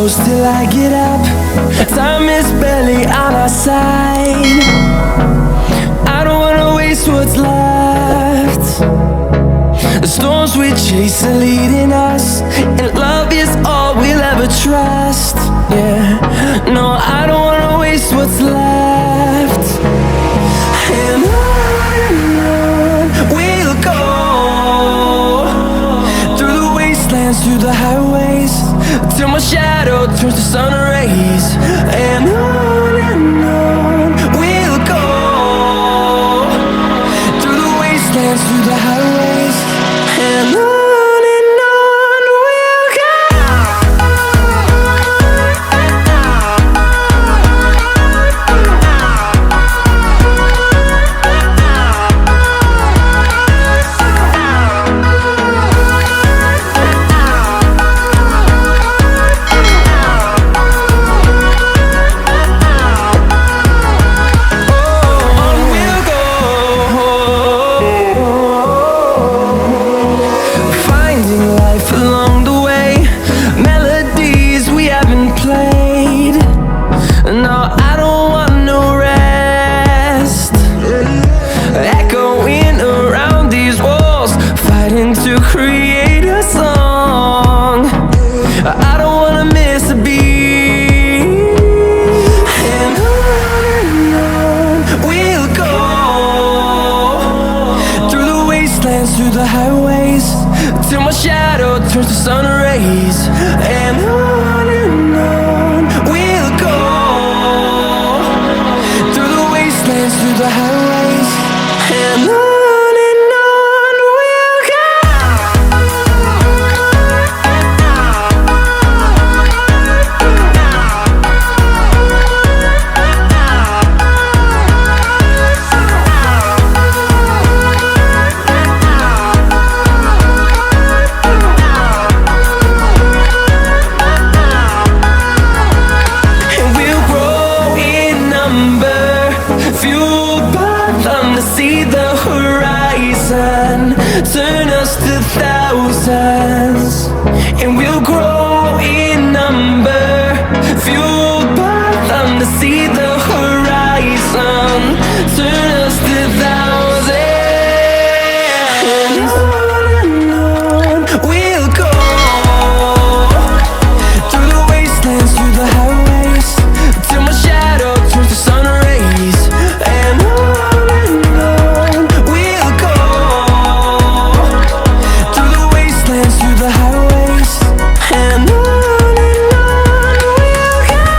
close till I get up. Time is barely on our side. I don't wanna waste what's left. The storms we chase are leading us, and love is all we'll ever trust. Yeah, no, I don't wanna waste what's left. And on we'll go, through the wastelands, through the highways, till my shadow turns to sun rays. And on we'll go, through the wastelands, through the highways, and on. Through the highways, till my shadow turns to sun rays. And on we'll go, through the wastelands, through the highways, and on. Turn us to thousands, and we'll grow in number, fueled by them to see the horizon. Turn us to thousands, and on we'll go, through the wastelands, through the highways, till my shadow turns to sun rays. And on we'll go, through the highways, and on we'll go.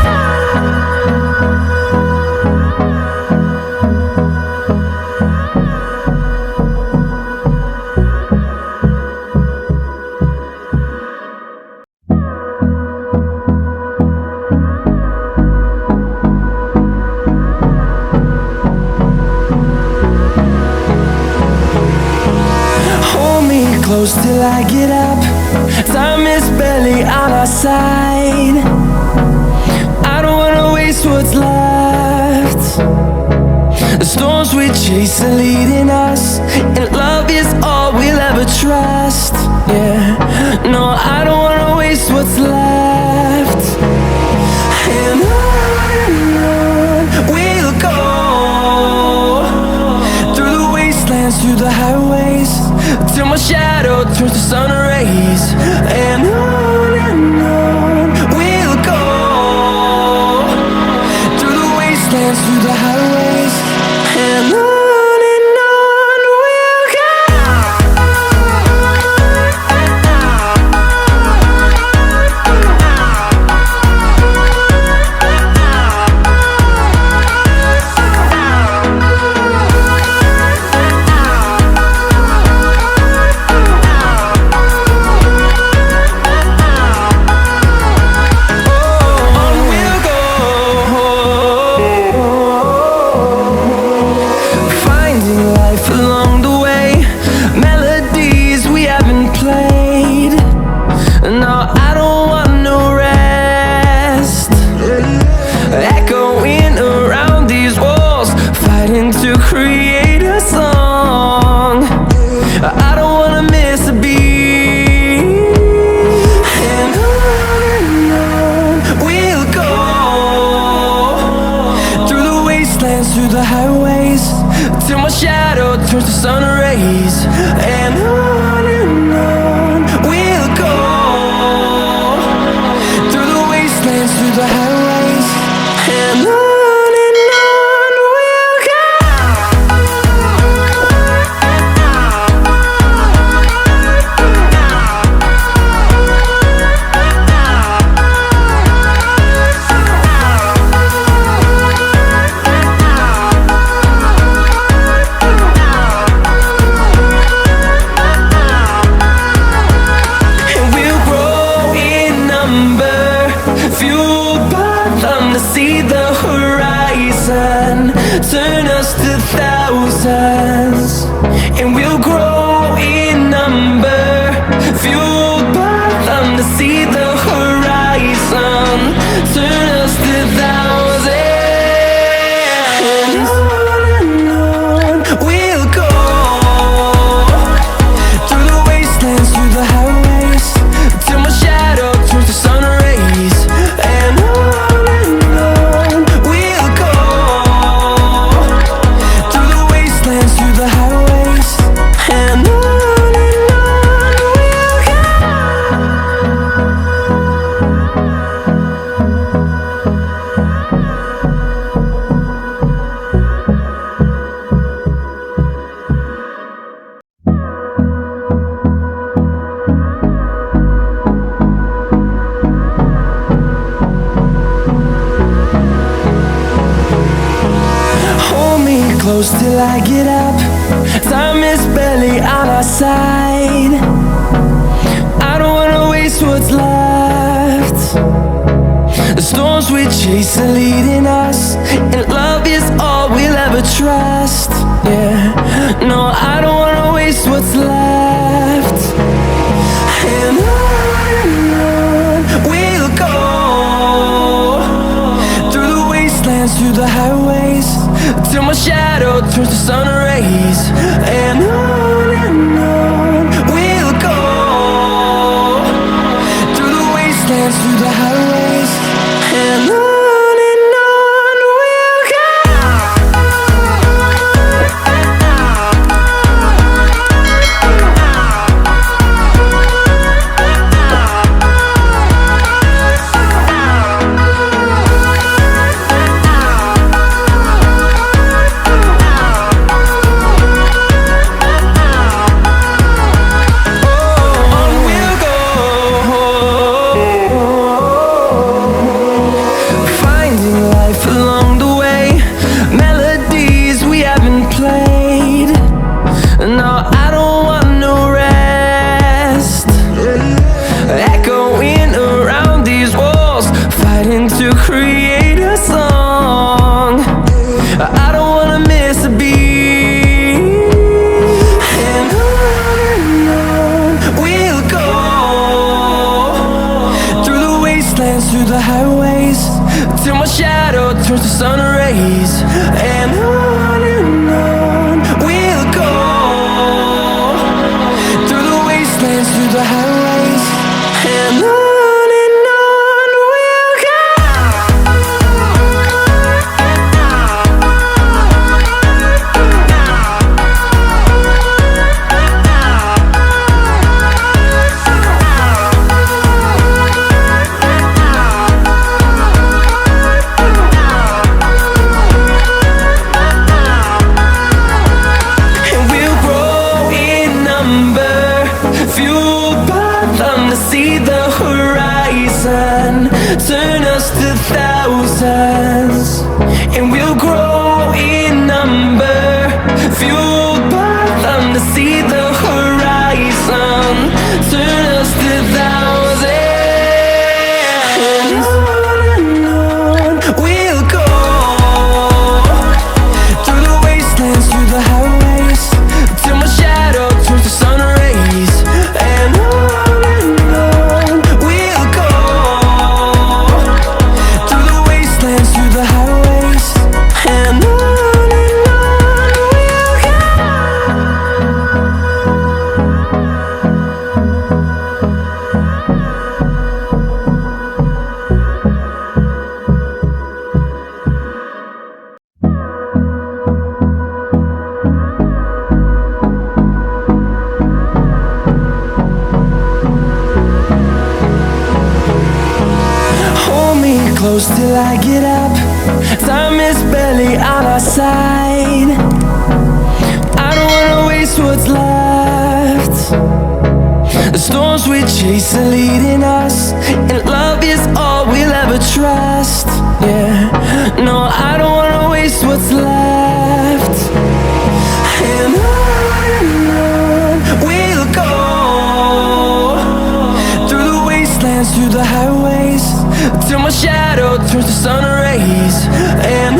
Hold me close till I get up. Time is barely on our side. I don't wanna waste what's left. The storms we chase are leading us, and love is all we'll ever trust. Yeah, no, I don't wanna waste what's left. And on we'll go, through the wastelands, through the highways, till my shadow turns to sun rays. And on we'll go, through the wastelands, through the highways, and on. close till I get up. Time is barely on our side. I don't wanna waste what's left. The storms we chase are leading us, and love is all we'll ever trust. Yeah, no, I don't wanna waste what's left. And on we'll go, through the wastelands, through the highways, till my shadow turns to sun rays. And on we'll go, through the wastelands, through the highways, and on we'll go. Through the highways, till my shadow turns to sun rays. And on we'll go, through the wastelands, through the highways, and on we'll go. See the horizon, turn us to thousands, and we'll grow in number, fueled by them. To see the horizon, turn us to thousands, and on we'll go, through the wastelands, through the highways, till my shadow turns to sun rays. And close till I get up. Time is barely on our side. I don't wanna waste what's left. The storms we chase are leading us, and love is all we'll ever trust. Yeah, no, I don't wanna waste what's left. And on we'll go, through the wastelands, through the highways, till my shadow turns to sun rays. And